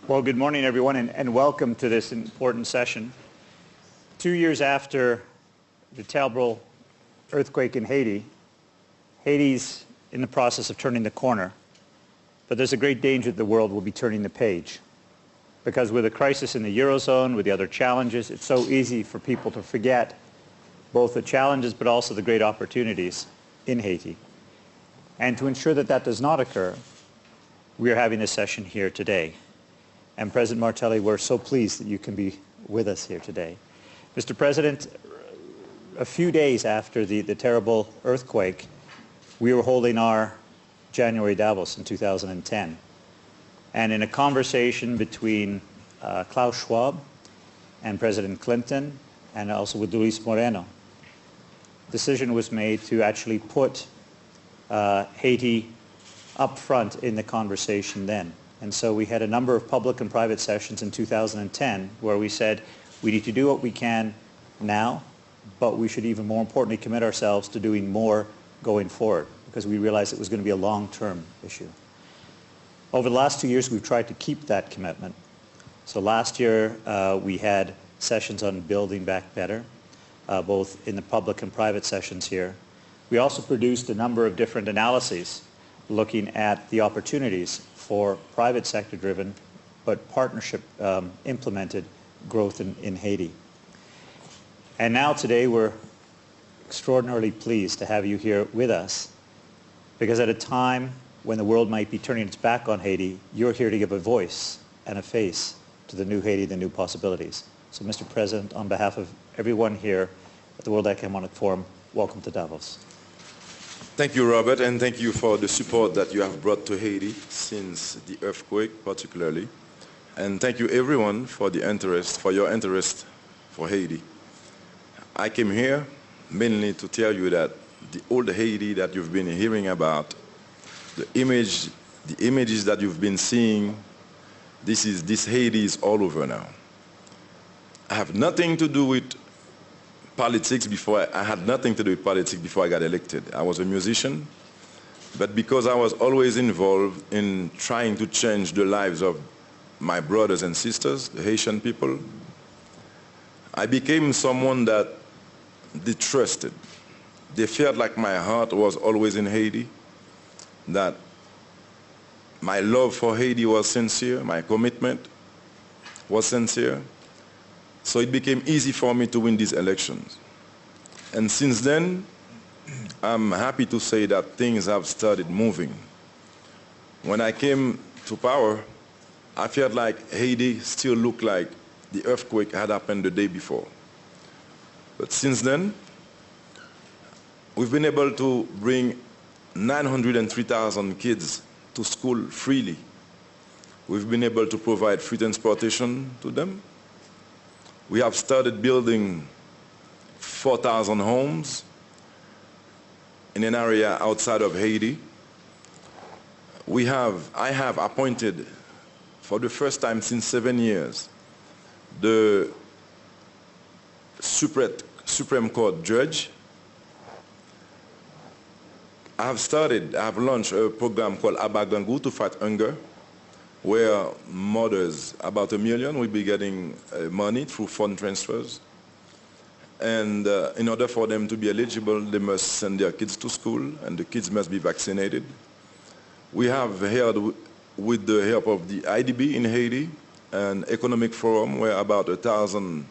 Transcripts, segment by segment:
Well, good morning, everyone, and welcome to this important session. 2 years after the terrible earthquake in Haiti, Haiti's in the process of turning the corner, but there's a great danger that the world will be turning the page. Because with a crisis in the Eurozone, with the other challenges, it's so easy for people to forget both the challenges but also the great opportunities in Haiti. And to ensure that that does not occur, we are having this session here today. And President Martely, we're so pleased that you can be with us here today. Mr. President, a few days after the terrible earthquake, we were holding our January Davos in 2010. And in a conversation between Klaus Schwab and President Clinton, and also with Luis Moreno, decision was made to actually put Haiti up front in the conversation then. And so we had a number of public and private sessions in 2010 where we said we need to do what we can now, but we should even more importantly commit ourselves to doing more going forward, because we realized it was going to be a long-term issue. Over the last 2 years, we've tried to keep that commitment. So last year, we had sessions on building back better, both in the public and private sessions here. We also produced a number of different analyses looking at the opportunities for private sector-driven but partnership implemented growth in Haiti. And now today we're extraordinarily pleased to have you here with us, because at a time when the world might be turning its back on Haiti, you're here to give a voice and a face to the new Haiti, the new possibilities. So Mr. President, on behalf of everyone here at the World Economic Forum, welcome to Davos. Thank you, Robert, and thank you for the support that you have brought to Haiti since the earthquake particularly. And thank you everyone for the interest, for your interest for Haiti. I came here mainly to tell you that the old Haiti that you've been hearing about, the images that you've been seeing, this Haiti is all over now. I have nothing to do with politics before. I had nothing to do with politics before I got elected. I was a musician, but because I was always involved in trying to change the lives of my brothers and sisters, the Haitian people, I became someone that they trusted. They felt like my heart was always in Haiti, that my love for Haiti was sincere, my commitment was sincere. So it became easy for me to win these elections. And since then, I'm happy to say that things have started moving. When I came to power, I felt like Haiti still looked like the earthquake had happened the day before. But since then, we've been able to bring 903,000 kids to school freely. We've been able to provide free transportation to them. We have started building 4,000 homes in an area outside of Haiti. I have appointed, for the first time since 7 years, the Supreme Court judge. I have launched a program called Abagangu to fight hunger, where mothers, about 1 million, will be getting money through fund transfers. And in order for them to be eligible, they must send their kids to school, and the kids must be vaccinated. We have held, with the help of the IDB in Haiti, an economic forum where about 1,000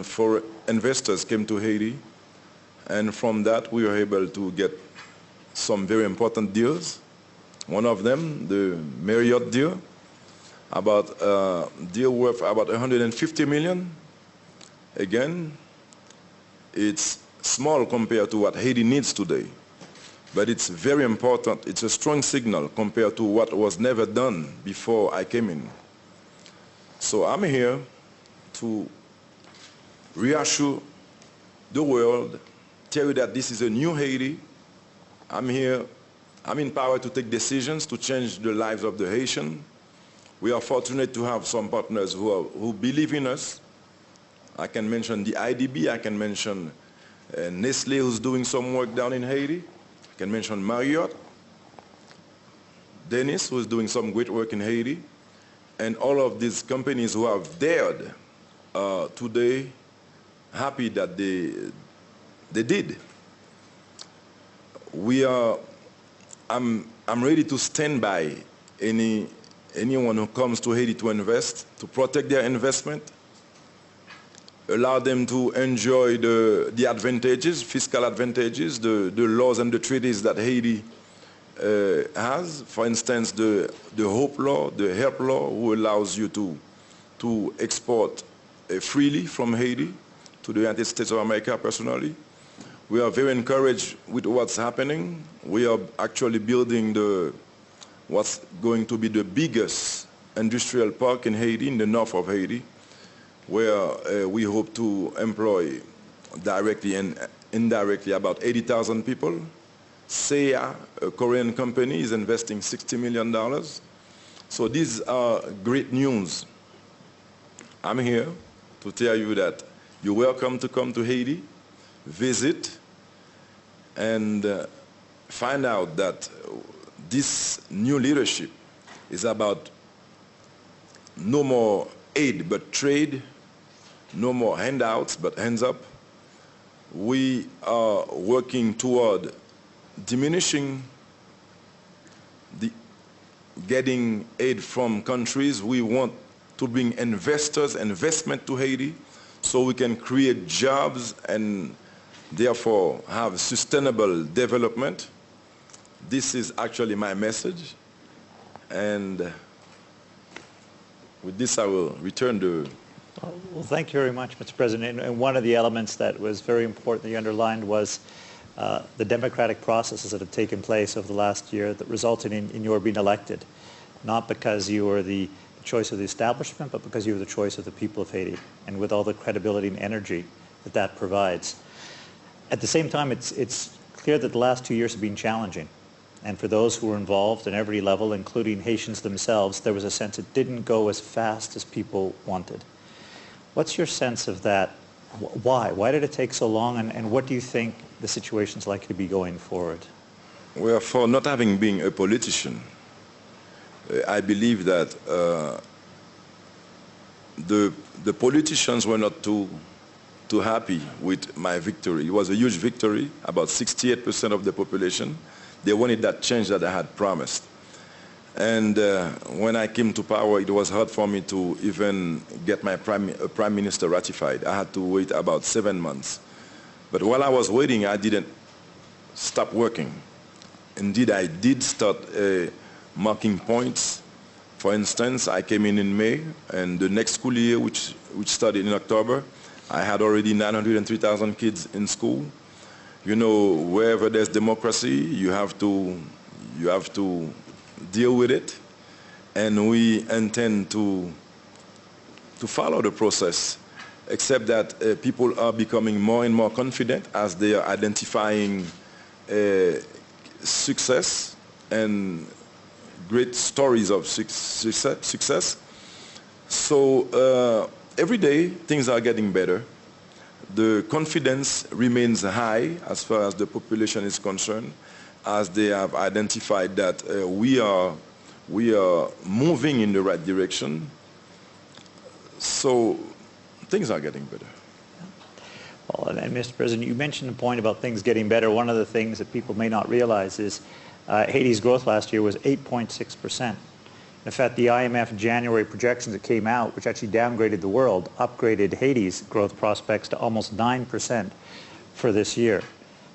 foreign investors came to Haiti. And from that, we were able to get some very important deals. One of them, the Marriott deal, deal worth about 150 million. Again, it's small compared to what Haiti needs today, but it's very important. It's a strong signal compared to what was never done before I came in. So I'm here to reassure the world, tell you that this is a new Haiti. I'm here. I'm in power to take decisions to change the lives of the Haitian. We are fortunate to have some partners who believe in us. I can mention the IDB, I can mention Nestle, who's doing some work down in Haiti. I can mention Marriott, Dennis, who's doing some great work in Haiti. And all of these companies who have dared today, happy that they did. I'm ready to stand by anyone who comes to Haiti to invest, to protect their investment, allow them to enjoy the advantages, fiscal advantages, the laws and the treaties that Haiti has. For instance, the HOPE law, the HELP law, who allows you to export freely from Haiti to the United States of America personally. We are very encouraged with what's happening. We are actually building what's going to be the biggest industrial park in Haiti, in the north of Haiti, where we hope to employ directly and indirectly about 80,000 people. Seiya, a Korean company, is investing $60 million. So these are great news. I'm here to tell you that you're welcome to come to Haiti, visit, and find out that this new leadership is about no more aid but trade, no more handouts but hands up. We are working toward diminishing getting aid from countries. We want to bring investment to Haiti so we can create jobs and therefore have sustainable development. This is actually my message, and with this I will return the... Well, thank you very much, Mr. President. And one of the elements that was very important that you underlined was the democratic processes that have taken place over the last year that resulted in your being elected, not because you were the choice of the establishment, but because you were the choice of the people of Haiti, and with all the credibility and energy that provides. At the same time, it's clear that the last 2 years have been challenging. And for those who were involved at every level, including Haitians themselves, there was a sense it didn't go as fast as people wanted. What's your sense of that? Why? Why did it take so long, and what do you think the situation's likely to be going forward? Well, for not having been a politician, I believe that the politicians were not too happy with my victory. It was a huge victory, about 68% of the population. They wanted that change that I had promised. And when I came to power, it was hard for me to even get my prime minister ratified. I had to wait about 7 months. But while I was waiting, I didn't stop working. Indeed, I did start marking points. For instance, I came in May, and the next school year, which started in October, I had already 903,000 kids in school. You know, wherever there's democracy, you have to deal with it, and we intend to follow the process, except that people are becoming more and more confident as they are identifying success and great stories of success. So every day things are getting better. The confidence remains high as far as the population is concerned, as they have identified that we are moving in the right direction. So things are getting better. Well, and Mr. President, you mentioned the point about things getting better. One of the things that people may not realize is Haiti's growth last year was 8.6%. In fact, the IMF January projections that came out, which actually downgraded the world, upgraded Haiti's growth prospects to almost 9% for this year.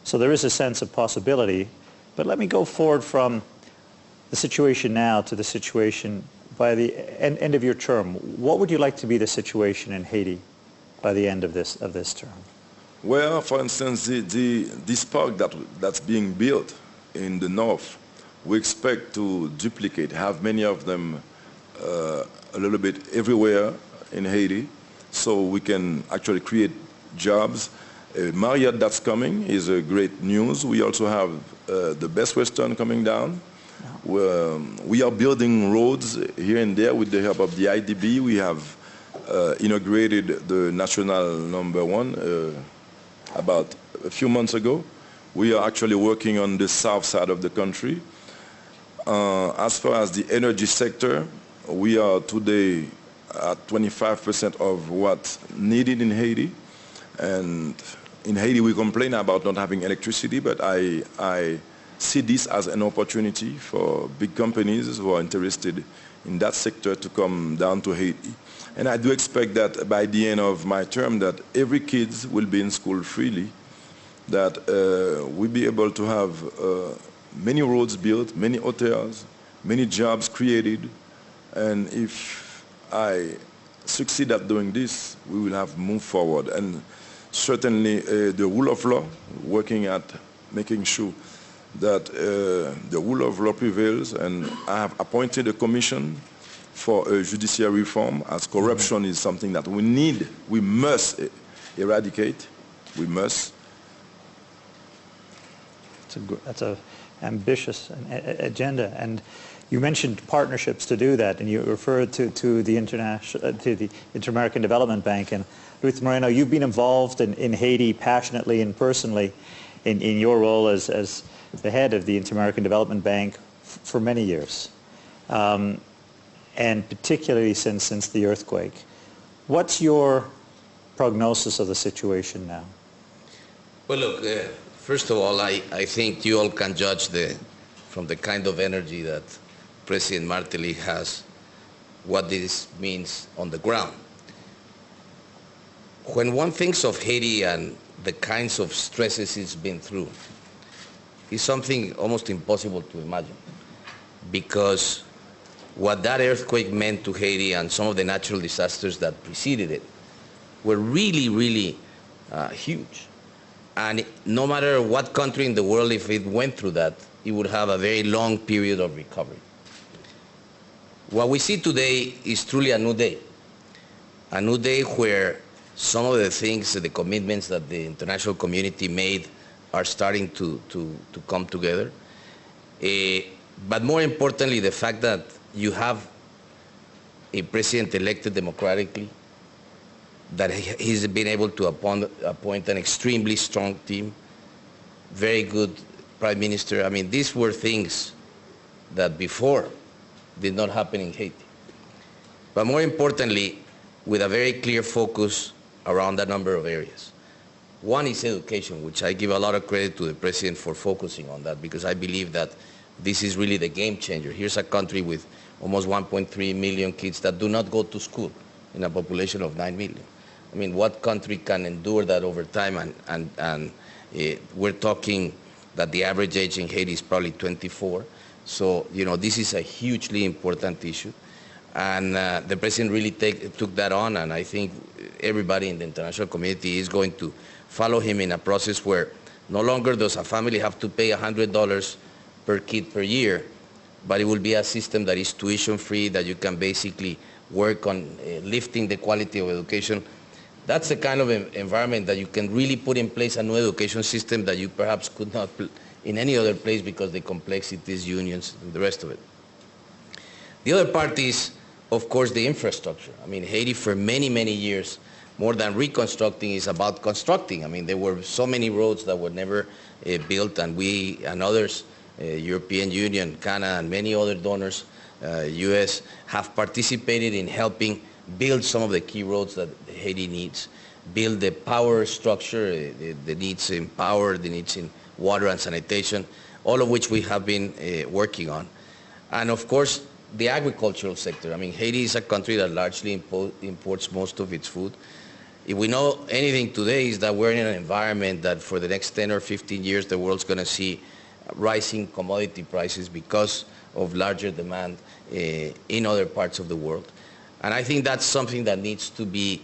So there is a sense of possibility. But let me go forward from the situation now to the situation by the end of your term. What would you like to be the situation in Haiti by the end of this term? Well, for instance, this park that's being built in the north, we expect to duplicate, have many of them a little bit everywhere in Haiti, so we can actually create jobs. Marriott that's coming is a great news. We also have the Best Western coming down. We are building roads here and there with the help of the IDB. We have inaugurated the National Number 1 about a few months ago. We are actually working on the south side of the country. As far as the energy sector, we are today at 25% of what's needed in Haiti. And in Haiti, we complain about not having electricity, but I see this as an opportunity for big companies who are interested in that sector to come down to Haiti. And I do expect that by the end of my term that every kid will be in school freely, that we'll be able to have many roads built, many hotels, many jobs created. And if I succeed at doing this, we will have moved forward. And certainly the rule of law, working at making sure that the rule of law prevails, and I have appointed a commission for a judiciary reform, as corruption is something that we must eradicate, we must. That's an ambitious agenda, and you mentioned partnerships to do that, and you referred to the Inter-American Development Bank. And Ruth Moreno, you've been involved in Haiti passionately and personally in your role as the head of the Inter-American Development Bank for many years, and particularly since the earthquake. What's your prognosis of the situation now? Well, look, first of all, I think you all can judge from the kind of energy that President Martely has, what this means on the ground. When one thinks of Haiti and the kinds of stresses it's been through, it's something almost impossible to imagine, because what that earthquake meant to Haiti and some of the natural disasters that preceded it were really, really huge. And no matter what country in the world, if it went through that, it would have a very long period of recovery. What we see today is truly a new day where some of the things, the commitments that the international community made are starting to come together. But more importantly, the fact that you have a president elected democratically, that he's been able to appoint an extremely strong team, very good prime minister. I mean, these were things that before did not happen in Haiti. But more importantly, with a very clear focus around a number of areas. One is education, which I give a lot of credit to the president for focusing on that, because I believe that this is really the game changer. Here's a country with almost 1.3 million kids that do not go to school in a population of 9 million. I mean, what country can endure that over time? And we're talking that the average age in Haiti is probably 24. So, you know, this is a hugely important issue. And the president really took that on, and I think everybody in the international community is going to follow him in a process where no longer does a family have to pay $100 per kid per year, but it will be a system that is tuition-free, that you can basically work on lifting the quality of education. That's the kind of environment that you can really put in place a new education system that you perhaps could not in any other place because the complexities, unions, and the rest of it. The other part is, of course, the infrastructure. I mean, Haiti for many, many years, more than reconstructing, is about constructing. I mean, there were so many roads that were never built, and we and others, European Union, Canada, and many other donors, US, have participated in helping build some of the key roads that Haiti needs, build the power structure, the needs in power, the needs in water and sanitation, all of which we have been working on. And of course, the agricultural sector. I mean, Haiti is a country that largely imports most of its food. If we know anything today, is that we're in an environment that for the next 10 or 15 years, the world's going to see rising commodity prices because of larger demand in other parts of the world. And I think that's something that needs to be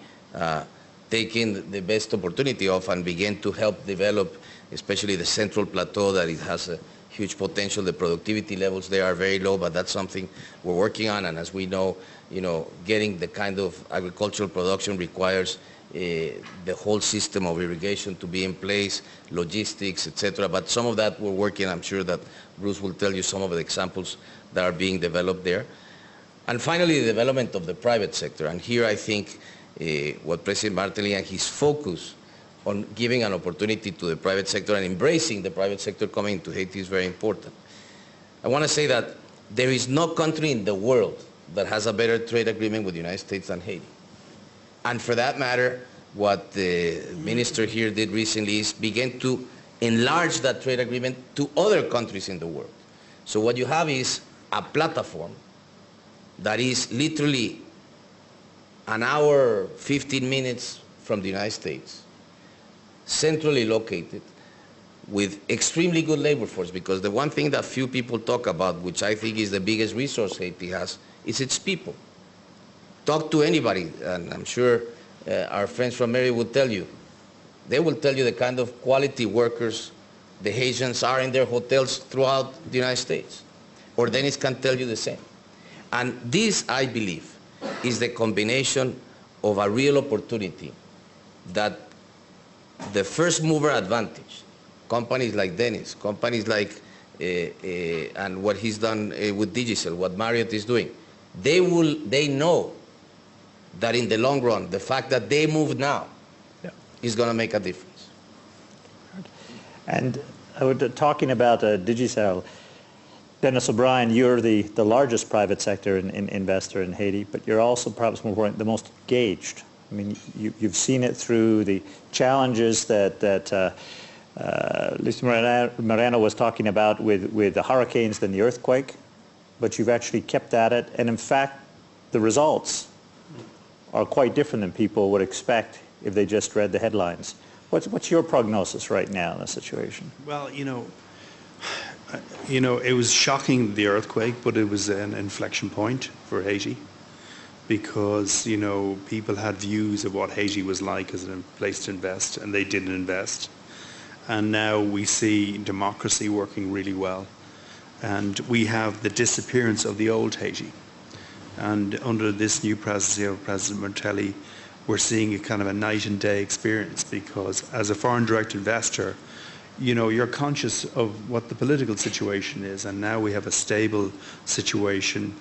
taken the best opportunity of and begin to help develop, especially the Central Plateau, that it has a huge potential. The productivity levels there are very low, but that's something we're working on. And as we know, getting the kind of agricultural production requires the whole system of irrigation to be in place, logistics, etc. But some of that we're working. I'm sure that Bruce will tell you some of the examples that are being developed there. And finally, the development of the private sector. And here I think what President Martely and his focus on giving an opportunity to the private sector and embracing the private sector coming to Haiti is very important. I want to say that there is no country in the world that has a better trade agreement with the United States than Haiti. And for that matter, what the minister here did recently is begin to enlarge that trade agreement to other countries in the world. So what you have is a platform that is literally an hour, 15 minutes from the United States, centrally located, with extremely good labor force, because the one thing that few people talk about, which I think is the biggest resource Haiti has, is its people. Talk to anybody, and I'm sure our friends from Mary would tell you. They will tell you the kind of quality workers the Haitians are in their hotels throughout the United States. Or Dennis can tell you the same. And this, I believe, is the combination of a real opportunity that the first mover advantage, companies like Dennis, companies like, and what he's done with Digicel, what Marriott is doing, they know that in the long run, the fact that they move now is going to make a difference. And talking about Digicel, Dennis O'Brien, you're the largest private sector investor in Haiti, but you're also perhaps more important, the most engaged. I mean, you've seen it through the challenges that Luis Moreno was talking about with the hurricanes and the earthquake, but you've actually kept at it, and in fact, the results are quite different than people would expect if they just read the headlines. What's your prognosis right now in the situation? Well, you know, it was shocking, the earthquake, but it was an inflection point for Haiti, because, you know, people had views of what Haiti was like as a place to invest, and they didn't invest. And now we see democracy working really well. And we have the disappearance of the old Haiti. And under this new presidency of President Martely, we're seeing a kind of a night and day experience, because as a foreign direct investor, you know, you're conscious of what the political situation is, and now we have a stable situation.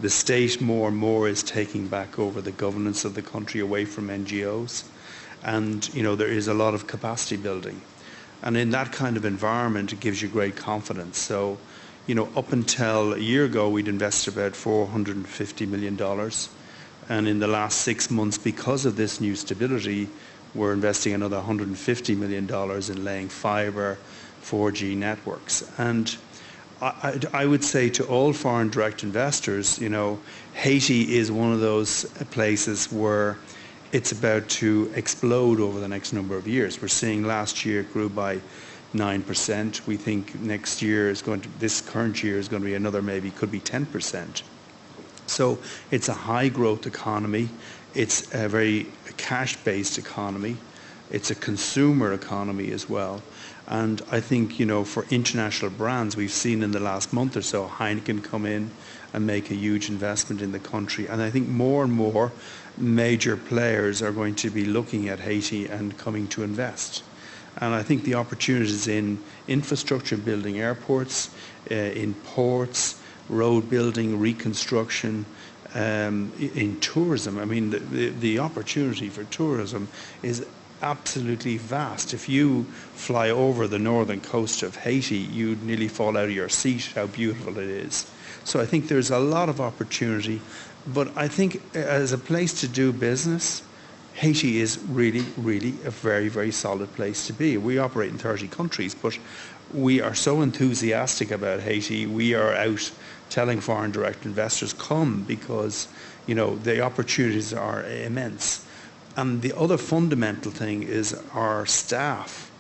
The state more and more is taking back over the governance of the country away from NGOs, and, you know, there is a lot of capacity building. And in that kind of environment, it gives you great confidence. So, you know, up until a year ago, we'd invested about $450 million. And in the last 6 months, because of this new stability, we're investing another $150 million in laying fiber, 4G networks. And I would say to all foreign direct investors, you know, Haiti is one of those places where it's about to explode over the next number of years. We're seeing last year it grew by 9%. We think next year is going to, this current year is going to be another, maybe could be 10%. So it's a high growth economy. It's a very cash-based economy. It's a consumer economy as well. And I think, you know, for international brands, we've seen in the last month or so Heineken come in and make a huge investment in the country. And I think more and more major players are going to be looking at Haiti and coming to invest. And I think the opportunities in infrastructure, building airports, in ports, road building, reconstruction, in tourism. I mean, the opportunity for tourism is absolutely vast. If you fly over the northern coast of Haiti, you'd nearly fall out of your seat how beautiful it is. So I think there's a lot of opportunity. But I think as a place to do business, Haiti is really, really a very, very solid place to be. We operate in 30 countries, but we are so enthusiastic about Haiti. We are out telling foreign direct investors, come, because, you know, the opportunities are immense. And the other fundamental thing is our staff.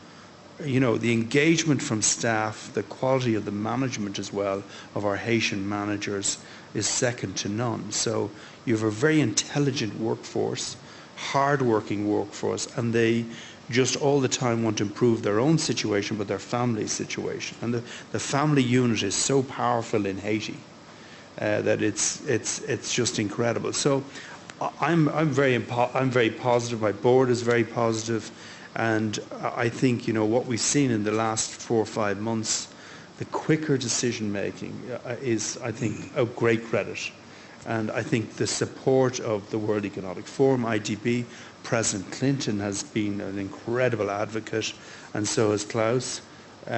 You know, the engagement from staff, the quality of the management as well, of our Haitian managers, is second to none. So you have a very intelligent workforce, hard-working workforce, and they just all the time want to improve their own situation, but their family's situation. And the family unit is so powerful in Haiti that it's just incredible. So I'm very positive. My board is very positive, and I think, you know, what we've seen in the last 4 or 5 months, the quicker decision making is, I think, of great credit. And I think the support of the World Economic Forum, IDB, President Clinton has been an incredible advocate, and so has Klaus. You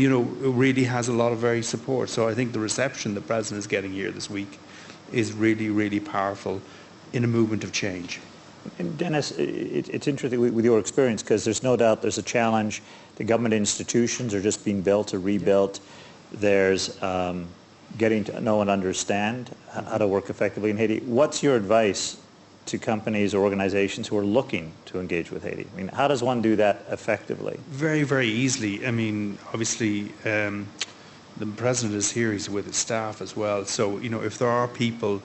know, it really has a lot of very support. So I think the reception the President is getting here this week is really, really powerful in a movement of change. And Dennis, it's interesting with your experience, because there's no doubt there's a challenge. The government institutions are just being built or rebuilt. There's getting to know and understand how to work effectively in Haiti. What's your advice to companies or organizations who are looking to engage with Haiti? I mean, how does one do that effectively? Very, very easily. I mean, obviously, the President is here, he's with his staff as well. So, you know, if there are people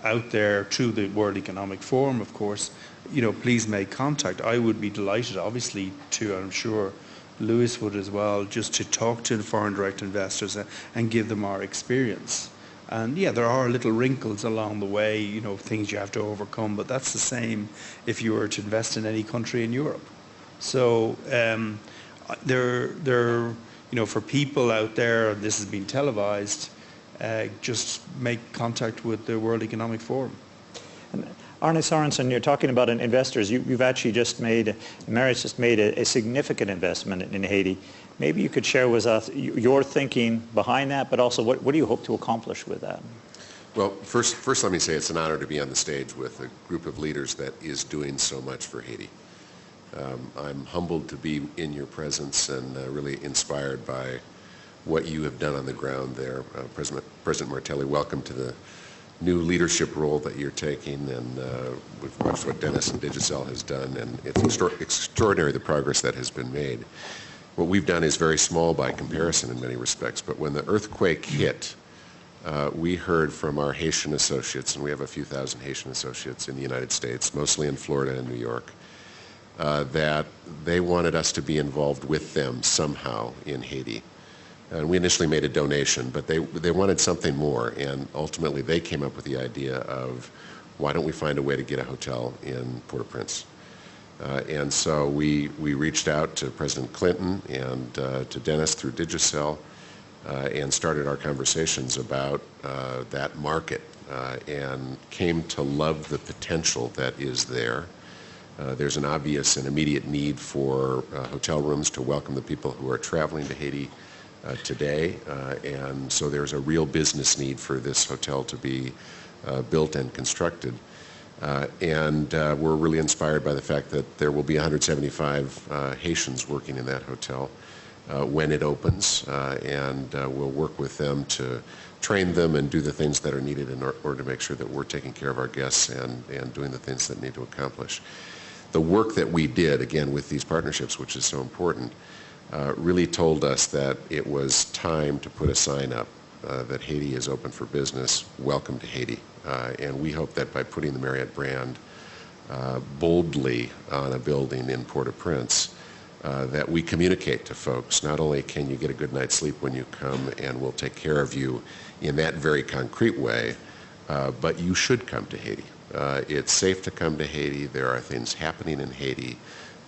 out there through the World Economic Forum, of course, you know, please make contact. I would be delighted, obviously, to, I'm sure Lewis would as well, just to talk to the foreign direct investors and give them our experience. And yeah, there are little wrinkles along the way, you know, things you have to overcome, but that's the same if you were to invest in any country in Europe. So you know, for people out there, and this has been televised, just make contact with the World Economic Forum. And Arne Sorensen, you're talking about investors. You've actually just made, Marriott's just made a significant investment in Haiti. Maybe you could share with us your thinking behind that, but also what do you hope to accomplish with that? Well, first let me say it's an honor to be on the stage with a group of leaders that is doing so much for Haiti. I'm humbled to be in your presence and really inspired by what you have done on the ground there. President Martely, welcome to the new leadership role that you're taking, and we've watched what Dennis and Digicel has done, and it's extraordinary the progress that has been made. What we've done is very small by comparison in many respects, but when the earthquake hit, we heard from our Haitian associates, and we have a few thousand Haitian associates in the United States, mostly in Florida and New York, that they wanted us to be involved with them somehow in Haiti. And we initially made a donation, but they wanted something more, and ultimately they came up with the idea of, why don't we find a way to get a hotel in Port-au-Prince? And so we reached out to President Clinton and to Dennis through Digicel and started our conversations about that market and came to love the potential that is there. There's an obvious and immediate need for hotel rooms to welcome the people who are traveling to Haiti today, and so there's a real business need for this hotel to be built and constructed. And we're really inspired by the fact that there will be 175 Haitians working in that hotel when it opens, and we'll work with them to train them and do the things that are needed in order to make sure that we're taking care of our guests and doing the things that need to accomplish. The work that we did, again, with these partnerships, which is so important, really told us that it was time to put a sign up that Haiti is open for business, welcome to Haiti. And we hope that by putting the Marriott brand boldly on a building in Port-au-Prince, that we communicate to folks, not only can you get a good night's sleep when you come and we'll take care of you in that very concrete way, but you should come to Haiti. It's safe to come to Haiti. There are things happening in Haiti.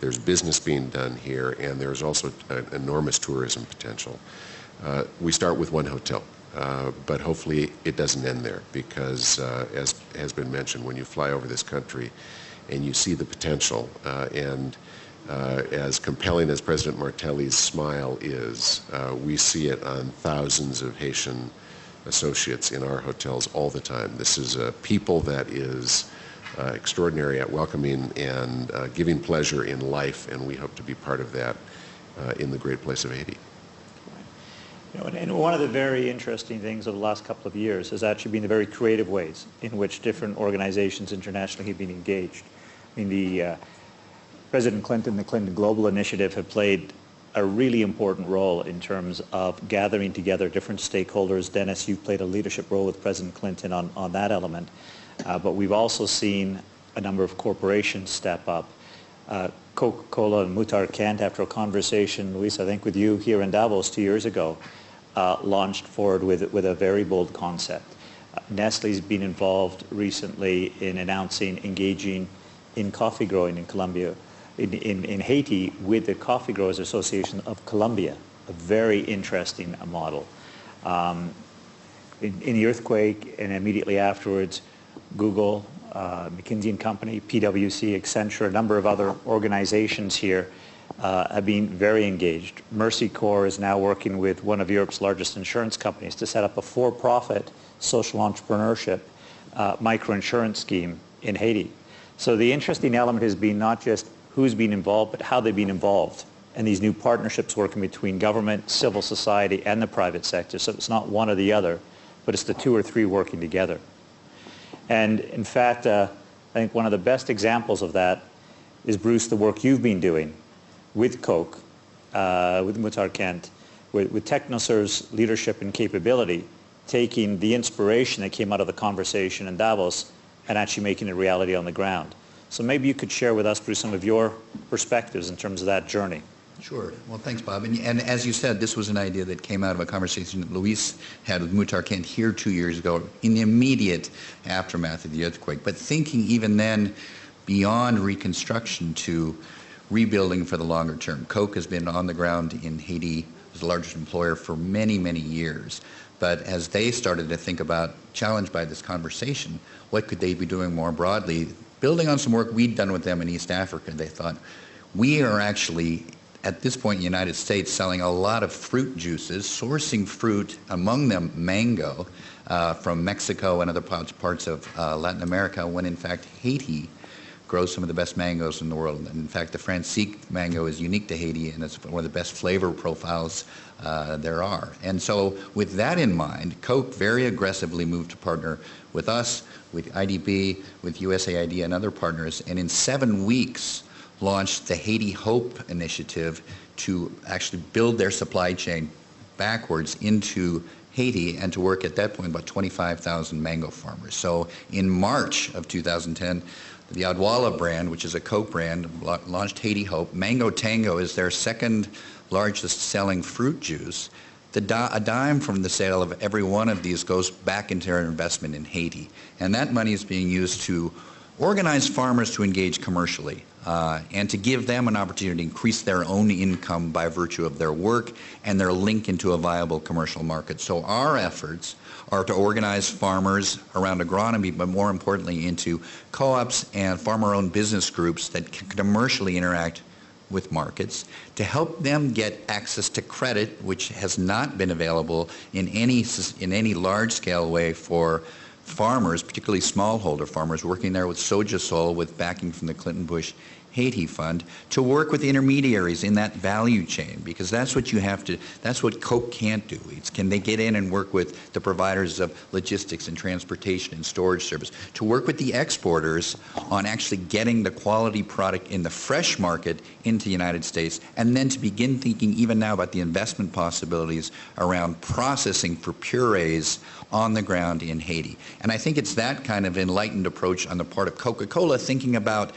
There's business being done here, and there's also an enormous tourism potential. We start with one hotel, but hopefully it doesn't end there, because as has been mentioned, when you fly over this country and you see the potential, and as compelling as President Martelly's smile is, we see it on thousands of Haitian associates in our hotels all the time. This is a people that is extraordinary at welcoming and giving pleasure in life, and we hope to be part of that in the great place of Haiti. You know, and one of the very interesting things of the last couple of years has actually been the very creative ways in which different organizations internationally have been engaged. I mean, President Clinton, the Clinton Global Initiative, have played a really important role in terms of gathering together different stakeholders. Dennis, you've played a leadership role with President Clinton on that element. But we've also seen a number of corporations step up. Coca-Cola and Muhtar Kent, after a conversation, Luis, I think with you here in Davos 2 years ago, launched forward with a very bold concept. Nestle's been involved recently in announcing engaging in coffee growing in Colombia, in Haiti, with the Coffee Growers Association of Colombia, a very interesting model. In the earthquake and immediately afterwards, Google, McKinsey & Company, PwC, Accenture, a number of other organizations here have been very engaged. Mercy Corps is now working with one of Europe's largest insurance companies to set up a for-profit social entrepreneurship microinsurance scheme in Haiti. So the interesting element has been not just who's been involved, but how they've been involved. And these new partnerships working between government, civil society, and the private sector. So it's not one or the other, but it's the two or three working together. And in fact, I think one of the best examples of that is, Bruce, the work you've been doing with Coke, with Muhtar Kent, with TechnoServe's leadership and capability, taking the inspiration that came out of the conversation in Davos and actually making it reality on the ground. So maybe you could share with us, Bruce, some of your perspectives in terms of that journey. Sure. Well, thanks, Bob. And as you said, this was an idea that came out of a conversation that Luis had with Muhtar Kent here 2 years ago in the immediate aftermath of the earthquake. But thinking even then beyond reconstruction to rebuilding for the longer term. Coke has been on the ground in Haiti as the largest employer for many, many years. But as they started to think about, challenged by this conversation, what could they be doing more broadly? Building on some work we'd done with them in East Africa, they thought, we are actually, at this point in the United States, selling a lot of fruit juices, sourcing fruit, among them mango, from Mexico and other parts of Latin America, when in fact Haiti grows some of the best mangoes in the world. And in fact, the Francique mango is unique to Haiti, and it's one of the best flavor profiles there are. And so with that in mind, Coke very aggressively moved to partner with us, with IDB, with USAID and other partners, and in 7 weeks launched the Haiti Hope initiative to actually build their supply chain backwards into Haiti, and to work at that point about 25,000 mango farmers. So in March of 2010, the Adwala brand, which is a Coke brand, launched Haiti Hope. Mango Tango is their second largest selling fruit juice. A dime from the sale of every one of these goes back into their investment in Haiti. And that money is being used to organize farmers to engage commercially and to give them an opportunity to increase their own income by virtue of their work and their link into a viable commercial market. So our efforts are to organize farmers around agronomy, but more importantly into co-ops and farmer-owned business groups that can commercially interact with markets, to help them get access to credit, which has not been available in any large-scale way for farmers, particularly smallholder farmers, working there with Sojasol with backing from the Clinton-Bush Haiti Fund, to work with intermediaries in that value chain, because that's what you have to, that's what Coke can't do. Can they get in and work with the providers of logistics and transportation and storage service, to work with the exporters on actually getting the quality product in the fresh market into the United States, and then to begin thinking even now about the investment possibilities around processing for purees on the ground in Haiti. And I think it's that kind of enlightened approach on the part of Coca-Cola, thinking about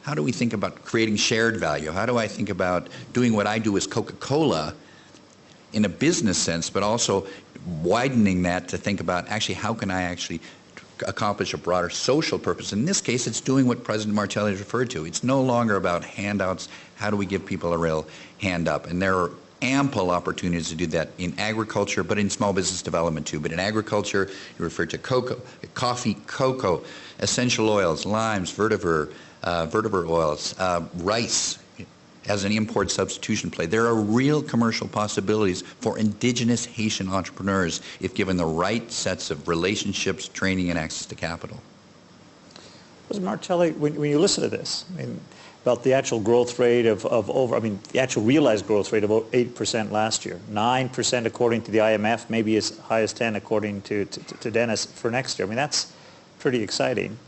how do we think about creating shared value? How do I think about doing what I do as Coca-Cola in a business sense, but also widening that to think about actually how can I actually accomplish a broader social purpose? In this case, it's doing what President Martely has referred to. It's no longer about handouts. How do we give people a real hand up? And there are ample opportunities to do that in agriculture, but in small business development too. But in agriculture, you refer to cocoa, coffee, cocoa, essential oils, limes, vetiver oils, rice as an import substitution play. There are real commercial possibilities for indigenous Haitian entrepreneurs if given the right sets of relationships, training, and access to capital. President Martely, when you listen to this, I mean, about the actual growth rate of the actual realized growth rate of 8% last year, 9% according to the IMF, maybe as high as 10 according to Dennis for next year. I mean, that's pretty exciting.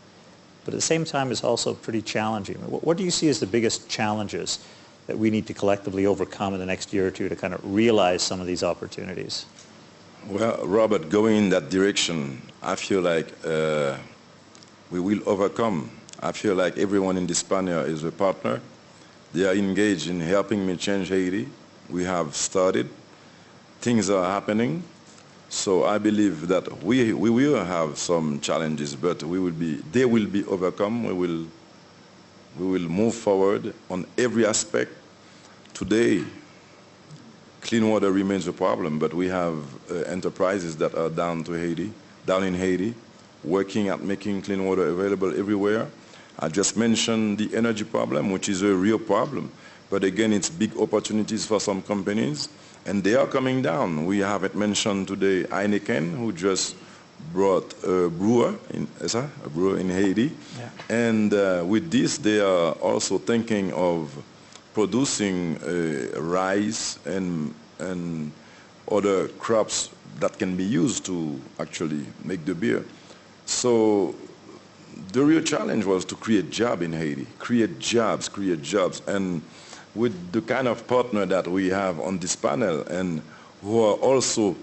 But at the same time, it's also pretty challenging. What do you see as the biggest challenges that we need to collectively overcome in the next year or two to kind of realize some of these opportunities? Well, Robert, going in that direction, I feel like we will overcome. I feel like everyone in this panel is a partner. They are engaged in helping me change Haiti. We have started. Things are happening. So I believe that we will have some challenges, but they will be overcome. We will move forward on every aspect. Today, clean water remains a problem, but we have enterprises that are down in Haiti, working at making clean water available everywhere. I just mentioned the energy problem, which is a real problem. but again, it's big opportunities for some companies, and they are coming down. We haven't mentioned today Heineken, who just brought a brewer in Haiti. Yeah. And with this, they are also thinking of producing rice and other crops that can be used to actually make the beer. So the real challenge was to create jobs in Haiti, create jobs. And with the kind of partner that we have on this panel and who are also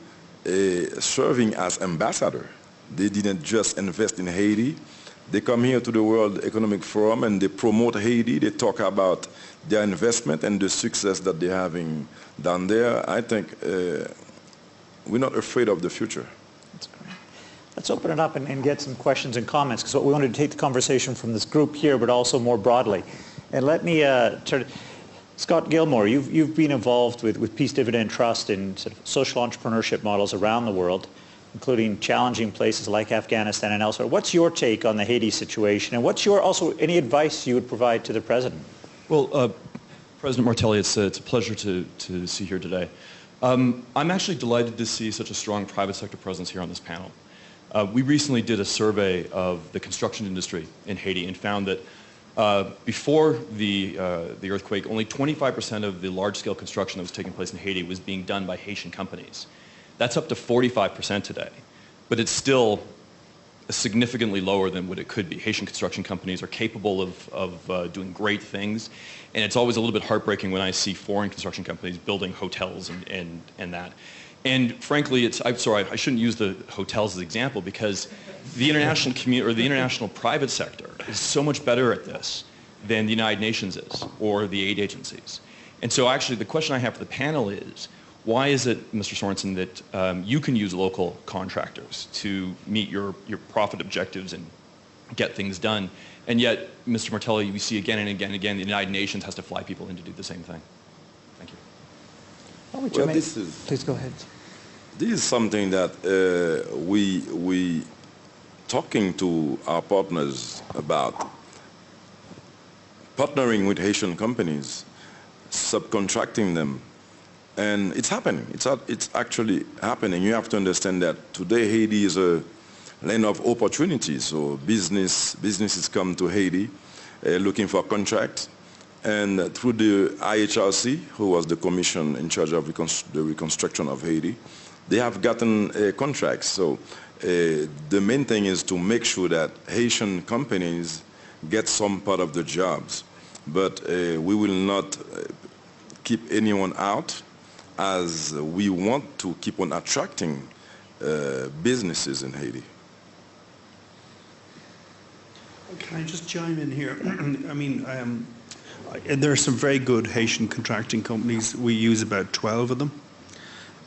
serving as ambassador. They didn't just invest in Haiti. They come here to the World Economic Forum and they promote Haiti. They talk about their investment and the success that they're having down there. I think we're not afraid of the future. That's great. Let's open it up and get some questions and comments, because what we wanted to take the conversation from this group here, but also more broadly. And let me turn. Scott Gilmore, you've been involved with Peace Dividend Trust in sort of social entrepreneurship models around the world, including challenging places like Afghanistan and elsewhere. What's your take on the Haiti situation, and what's your also any advice you would provide to the president? Well, President Martely, it's a pleasure to see you here today. I'm actually delighted to see such a strong private sector presence here on this panel. We recently did a survey of the construction industry in Haiti and found that before the earthquake, only 25% of the large-scale construction that was taking place in Haiti was being done by Haitian companies. That's up to 45% today, but it's still significantly lower than what it could be. Haitian construction companies are capable of doing great things, and it's always a little bit heartbreaking when I see foreign construction companies building hotels and that. And frankly, I'm sorry, I shouldn't use the hotels as an example, because the international community, or the international private sector, is so much better at this than the United Nations is, or the aid agencies. And so actually the question I have for the panel is, why is it, Mr. Sorensen, that you can use local contractors to meet your profit objectives and get things done, and yet, Mr. Martely, we see again and again and again, the United Nations has to fly people in to do the same thing? Thank you. Well, Please go ahead. This is something that we talking to our partners about, partnering with Haitian companies, subcontracting them, and it's happening. It's actually happening. You have to understand that today Haiti is a land of opportunities. So businesses come to Haiti looking for contracts, and through the IHRC, who was the commission in charge of the reconstruction of Haiti, they have gotten contracts. So the main thing is to make sure that Haitian companies get some part of the jobs. But we will not keep anyone out, as we want to keep on attracting businesses in Haiti. Can I just chime in here? I mean, there are some very good Haitian contracting companies. We use about 12 of them.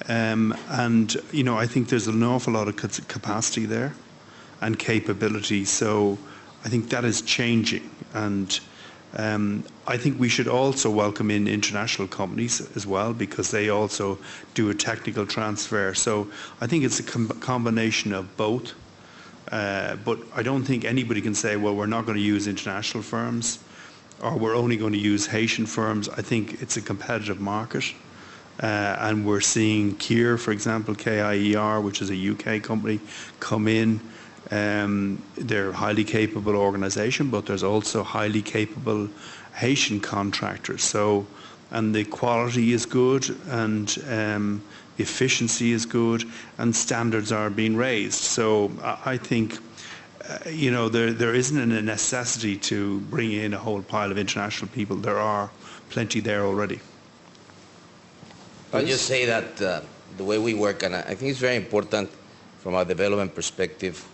And, you know, I think there's an awful lot of capacity there and capability. So I think that is changing. And I think we should also welcome in international companies as well, because they also do a technical transfer. So I think it's a combination of both. But I don't think anybody can say, well, we're not going to use international firms, or we're only going to use Haitian firms. I think it's a competitive market. And we're seeing Kier, for example, KIER, which is a UK company, come in. They're a highly capable organization, but there's also highly capable Haitian contractors. So, and the quality is good, and efficiency is good, and standards are being raised. So I think, you know, there isn't a necessity to bring in a whole pile of international people. There are plenty there already. I'll just say that the way we work, and I think it's very important from a development perspective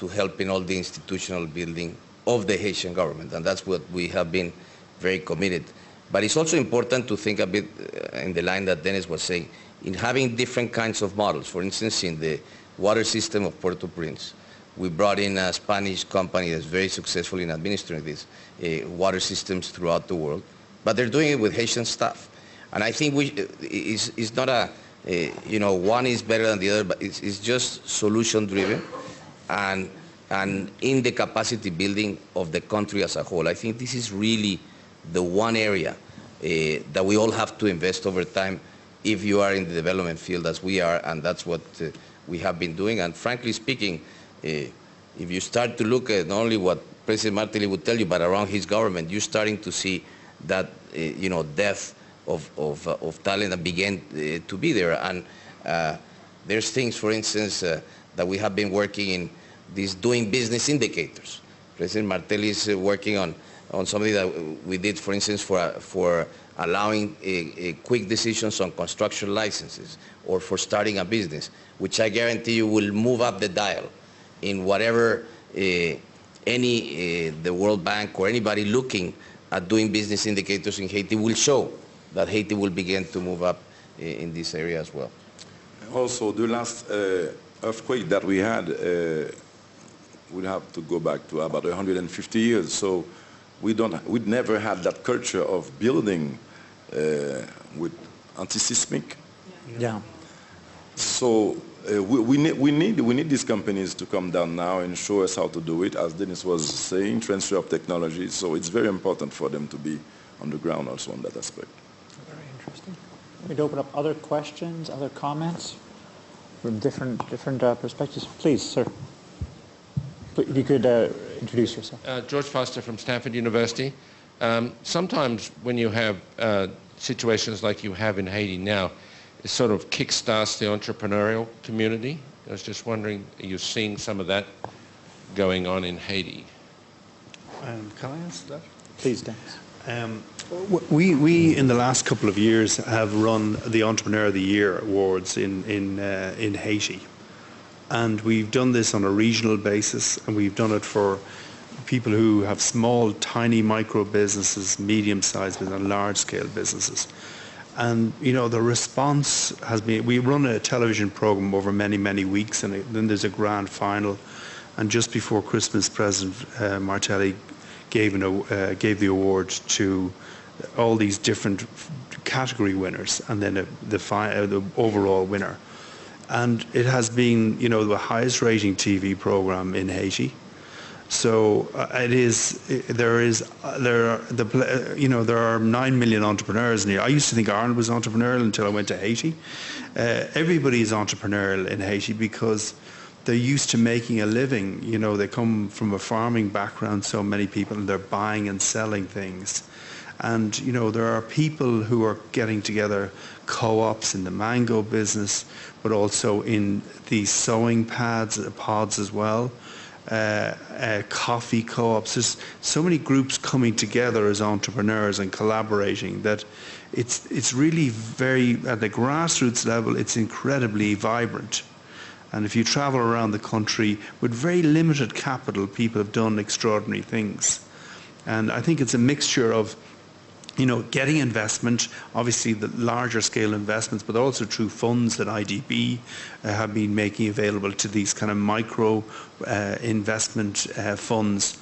to help in all the institutional building of the Haitian government, and that's what we have been very committed. But it's also important to think a bit in the line that Dennis was saying, in having different kinds of models. For instance, in the water system of Port-au-Prince, we brought in a Spanish company that's very successful in administering these water systems throughout the world, but they're doing it with Haitian staff. And I think it's not you know, one is better than the other, but it's just solution-driven and in the capacity building of the country as a whole. I think this is really the one area that we all have to invest over time if you are in the development field as we are, and that's what we have been doing. And frankly speaking, if you start to look at not only what President Martely would tell you, but around his government, you're starting to see that death of talent that began to be there. And there's things, for instance, that we have been working in these doing business indicators. President Martely is working on something that we did, for instance, for allowing quick decisions on construction licenses or for starting a business, which I guarantee you will move up the dial in whatever the World Bank or anybody looking at doing business indicators in Haiti will show that Haiti will begin to move up in this area as well. Also, the last earthquake that we had, we'd have to go back to about 150 years. So we'd never had that culture of building with anti-seismic. Yeah. So we need these companies to come down now and show us how to do it, as Dennis was saying, transfer of technology. So it's very important for them to be on the ground also on that aspect. Very interesting. We'd open up other questions, other comments from different perspectives. Please, sir. If you could introduce yourself. George Foster from Stanford University. Sometimes when you have situations like you have in Haiti now, it sort of kickstarts the entrepreneurial community. I was just wondering, are you seeing some of that going on in Haiti? Can I answer that? Please, Dennis. We in the last couple of years have run the Entrepreneur of the Year awards in Haiti, and we've done this on a regional basis, and we've done it for people who have small, tiny micro businesses, medium-sized businesses, and large-scale businesses. And the response has been, we run a television program over many, many weeks, and then there's a grand final. And just before Christmas, President Martely gave the award to all these different category winners, and then the overall winner. And it has been, the highest rating TV program in Haiti. So there are 9 million entrepreneurs in here. I used to think Ireland was entrepreneurial until I went to Haiti. Everybody is entrepreneurial in Haiti because they're used to making a living. They come from a farming background, so many people, and they're buying and selling things. And, there are people who are getting together, co-ops in the mango business, but also in the sewing pods as well. Coffee co-ops. There's so many groups coming together as entrepreneurs and collaborating that it's really very, at the grassroots level, it's incredibly vibrant. And if you travel around the country with very limited capital, people have done extraordinary things. And I think it's a mixture of getting investment, obviously the larger scale investments, but also through funds that IDB have been making available to these kind of micro investment funds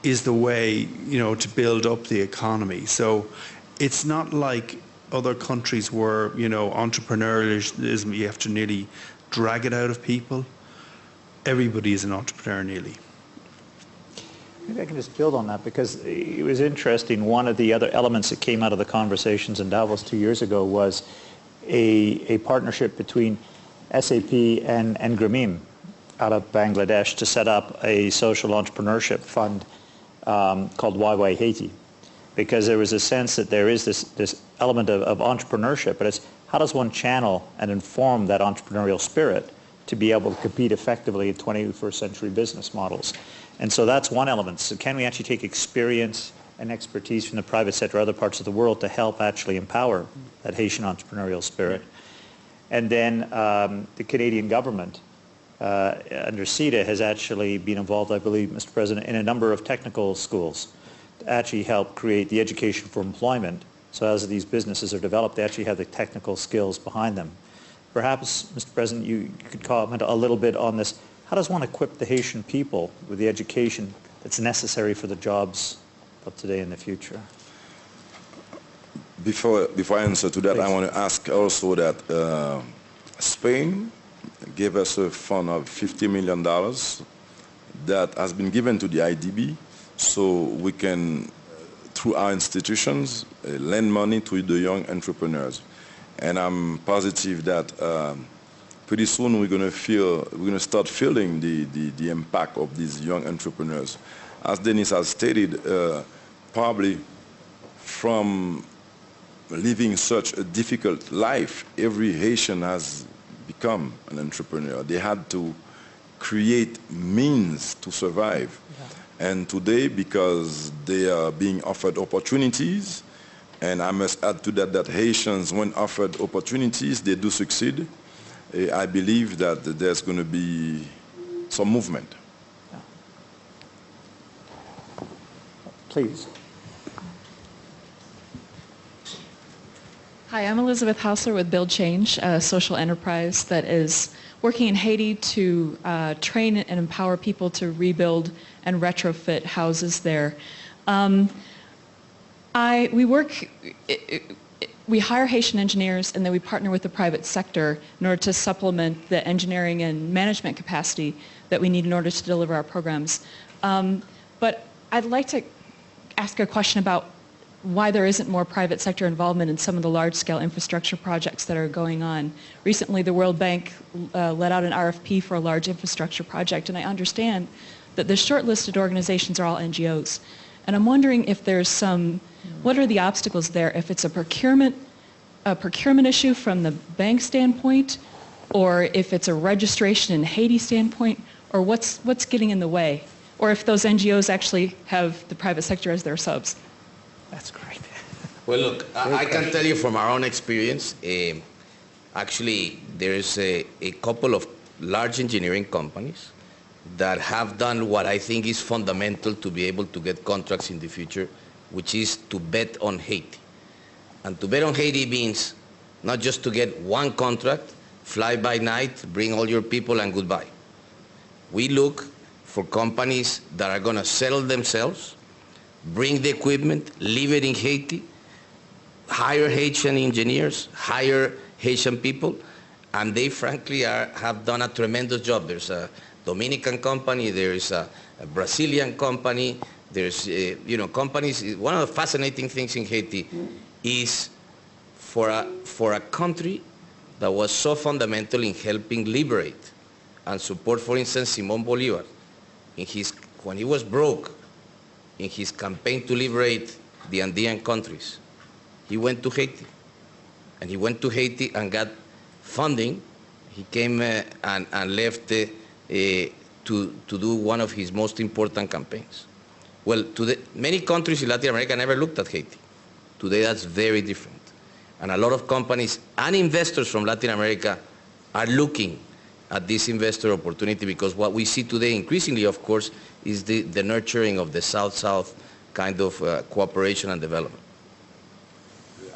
is the way, to build up the economy. So it's not like other countries where, entrepreneurialism, you have to nearly drag it out of people. Everybody is an entrepreneur nearly. Maybe I can just build on that, because it was interesting. One of the other elements that came out of the conversations in Davos 2 years ago was a partnership between SAP and Grameen out of Bangladesh to set up a social entrepreneurship fund called YY Haiti, because there was a sense that there is this element of entrepreneurship, but it's how does one channel and inform that entrepreneurial spirit to be able to compete effectively in 21st century business models. And so that's one element. So can we actually take experience and expertise from the private sector or other parts of the world to help actually empower that Haitian entrepreneurial spirit? And then the Canadian government under CETA has actually been involved, I believe, Mr. President, in a number of technical schools to actually help create the education for employment. So as these businesses are developed, they actually have the technical skills behind them. Perhaps, Mr. President, you could comment a little bit on this. How does one equip the Haitian people with the education that's necessary for the jobs of today and the future? Before I answer to that, Please. I want to ask also that Spain gave us a fund of $50 million that has been given to the IDB, so we can through our institutions, lend money to the young entrepreneurs. And I'm positive that pretty soon we're going to start feeling the impact of these young entrepreneurs. As Dennis has stated, probably from living such a difficult life, every Haitian has become an entrepreneur. They had to create means to survive. Yeah. And today, because they are being offered opportunities, and I must add to that that Haitians, when offered opportunities, they do succeed. I believe that there's going to be some movement. Yeah. Please. Hi, I'm Elizabeth Hausler with Build Change, a social enterprise that is working in Haiti to train and empower people to rebuild and retrofit houses there. We hire Haitian engineers and then we partner with the private sector in order to supplement the engineering and management capacity that we need in order to deliver our programs. But I'd like to ask a question about why there isn't more private sector involvement in some of the large-scale infrastructure projects that are going on. Recently, the World Bank let out an RFP for a large infrastructure project, and I understand that the shortlisted organizations are all NGOs. And I'm wondering if there's what are the obstacles there, if it's a procurement issue from the bank standpoint, or if it's a registration in Haiti standpoint, or what's getting in the way, or if those NGOs actually have the private sector as their subs. That's great. Well, look, I can tell you from our own experience, actually there's a couple of large engineering companies that have done what I think is fundamental to be able to get contracts in the future, which is to bet on Haiti. And to bet on Haiti means not just to get one contract, fly by night, bring all your people and goodbye. We look for companies that are going to settle themselves, bring the equipment, leave it in Haiti, hire Haitian engineers, hire Haitian people, and they frankly have done a tremendous job. There's a Dominican company, there's a Brazilian company, there's companies. One of the fascinating things in Haiti is for a country that was so fundamental in helping liberate and support, for instance, Simón Bolívar, when he was broke, in his campaign to liberate the Andean countries, he went to Haiti. And he went to Haiti and got funding. He came and left to do one of his most important campaigns. Well, many countries in Latin America never looked at Haiti. Today that's very different. And a lot of companies and investors from Latin America are looking at this investor opportunity, because what we see today increasingly, of course, is the nurturing of the South-South kind of cooperation and development.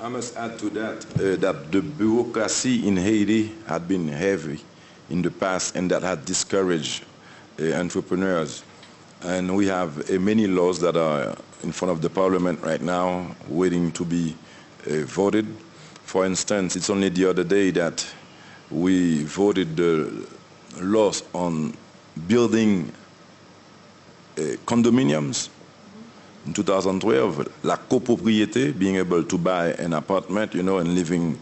I must add to that that the bureaucracy in Haiti had been heavy in the past, and that had discouraged entrepreneurs. And we have many laws that are in front of the parliament right now waiting to be voted. For instance, it's only the other day that we voted the laws on building condominiums. In 2012, la copropriété, being able to buy an apartment, and living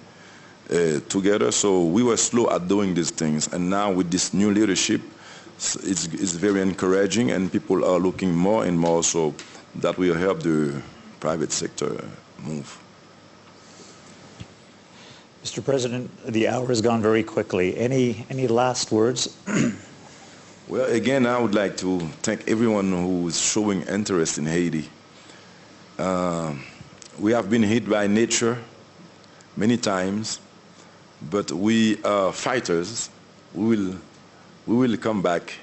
together. So we were slow at doing these things. And now with this new leadership, it's very encouraging, and people are looking more and more, so that will help the private sector move. Mr. President, the hour has gone very quickly. Any last words? Well, again, I would like to thank everyone who is showing interest in Haiti. We have been hit by nature many times, but we are fighters. We will come back,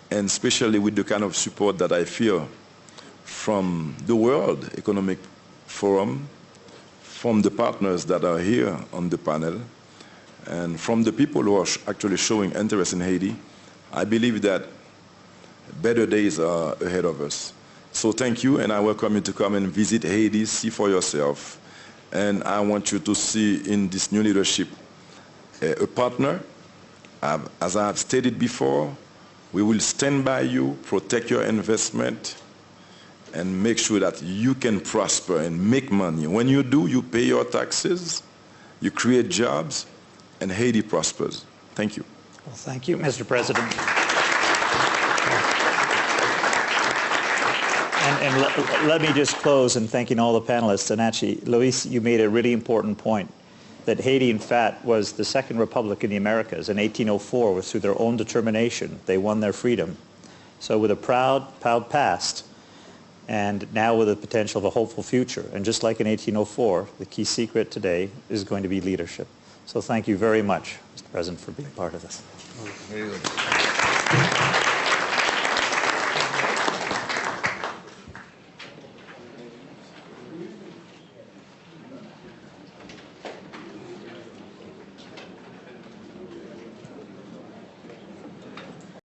and especially with the kind of support that I feel from the World Economic Forum, from the partners that are here on the panel, and from the people who are actually showing interest in Haiti. I believe that better days are ahead of us. So thank you, and I welcome you to come and visit Haiti, see for yourself. And I want you to see in this new leadership a partner. As I have stated before, we will stand by you, protect your investment, and make sure that you can prosper and make money. When you do, you pay your taxes, you create jobs, and Haiti prospers. Thank you. Well, thank you, Mr. President. And let me just close in thanking all the panelists. And actually, Luis, you made a really important point, that Haiti, in fact, was the second republic in the Americas. In 1804, was through their own determination, they won their freedom. So with a proud past, and now with the potential of a hopeful future. And just like in 1804, the key secret today is going to be leadership. So thank you very much, Mr. President, for being part of this. Very good.